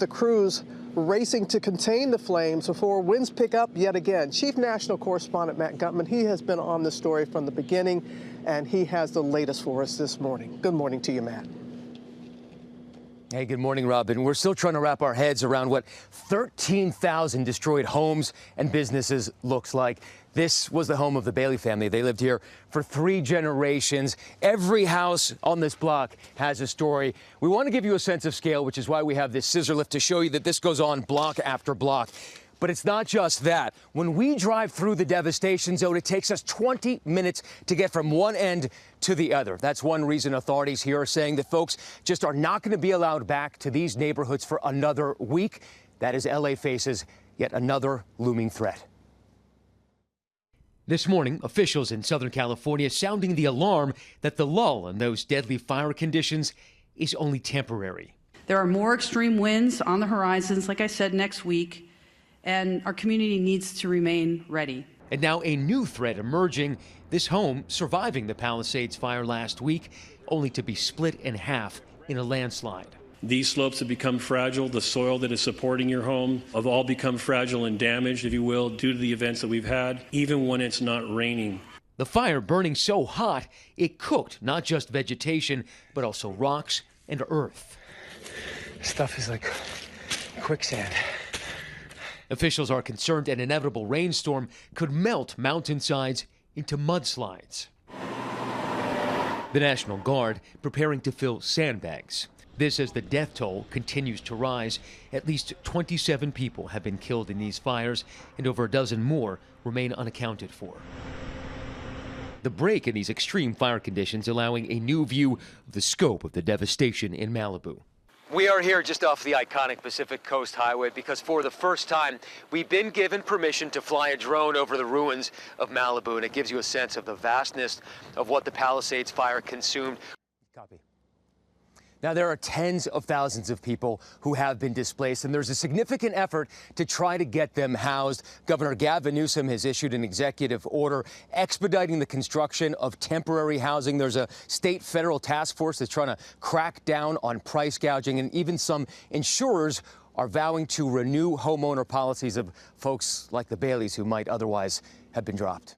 The crews racing to contain the flames before winds pick up yet again. Chief National Correspondent Matt Gutman, he has been on this story from the beginning, and he has the latest for us this morning. Good morning to you, Matt. Hey, good morning, Robin. We're still trying to wrap our heads around what 13,000 destroyed homes and businesses looks like. This was the home of the Bailey family. They lived here for 3 generations. Every house on this block has a story. We want to give you a sense of scale, which is why we have this scissor lift to show you that this goes on block after block. But it's not just that. When we drive through the devastation zone, it takes us 20 minutes to get from one end to the other. That's one reason authorities here are saying that folks just are not going to be allowed back to these neighborhoods for another week. That is, LA faces yet another looming threat. This morning, officials in Southern California sounding the alarm that the lull in those deadly fire conditions is only temporary. There are more extreme winds on the horizons, like I said, next week, and our community needs to remain ready. And now a new threat emerging. This home surviving the Palisades fire last week, only to be split in half in a landslide. These slopes have become fragile. The soil that is supporting your home have all become fragile and damaged, if you will, due to the events that we've had, even when it's not raining. The fire burning so hot, it cooked not just vegetation, but also rocks and earth. Stuff is like quicksand. Officials are concerned an inevitable rainstorm could melt mountainsides into mudslides. The National Guard preparing to fill sandbags. This as the death toll continues to rise. At least 27 people have been killed in these fires, and over a dozen more remain unaccounted for. The break in these extreme fire conditions allowing a new view of the scope of the devastation in Malibu. We are here just off the iconic Pacific Coast Highway because for the first time, we've been given permission to fly a drone over the ruins of Malibu, and it gives you a sense of the vastness of what the Palisades fire consumed. Copy. Now, there are tens of thousands of people who have been displaced, and there's a significant effort to try to get them housed. Governor Gavin Newsom has issued an executive order expediting the construction of temporary housing. There's a state-federal task force that's trying to crack down on price gouging, and even some insurers are vowing to renew homeowner policies of folks like the Baileys who might otherwise have been dropped.